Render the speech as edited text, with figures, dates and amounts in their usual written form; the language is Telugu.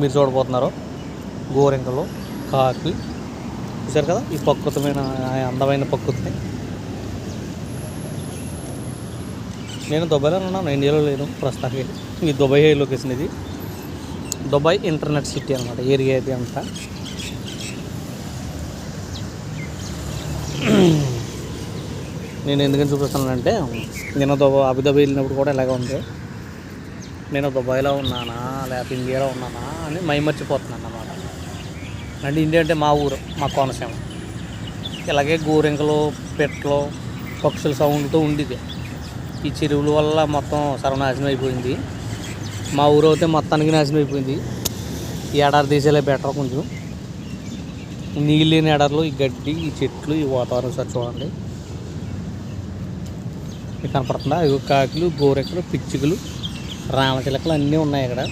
మీరు చూడబోతున్నారు గోరింకలు, కాకి. చూసారు కదా ఈ ప్రకృతమైన అందమైన ప్రకృతిని. నేను దుబాయ్లో ఉన్నాను, ఇండియాలో లేను ప్రస్తుతానికి. ఈ దుబాయ్ లొకేషన్ ఇది. దుబాయ్ ఇంటర్నెట్ సిటీ అనమాట ఏరియా ఇది అంతా. నేను ఎందుకని చూపిస్తున్నానంటే నేను అబుదాబి వెళ్ళినప్పుడు కూడా ఇలాగే ఉంది. నేను దుబాయ్లో ఉన్నానా లేకపోతే ఇండియాలో ఉన్నానా అని మైమర్చిపోతున్నాను అన్నమాట. అంటే ఇండియా అంటే మా ఊరు, మా కోనసీమ. ఇలాగే గోరింకలు, పెట్టలు, పక్షుల సౌండ్తో ఉండేది. ఈ చెరువుల వల్ల మొత్తం సర్వనాశనం అయిపోయింది. మా ఊరు అయితే మొత్తానికి నాశనం అయిపోయింది. ఈ ఎడారి దేశాలే బెటర్. కొంచెం నీళ్ళు లేని ఎడారులు, ఈ గడ్డి, ఈ చెట్లు, ఈ వాతావరణం సార్ చూడండి. మీకు కనపడుతుందా? ఇవి కాకులు, గోరెక్కలు, పిచ్చుకలు, రామచిలకలు అన్నీ ఉన్నాయి ఇక్కడ.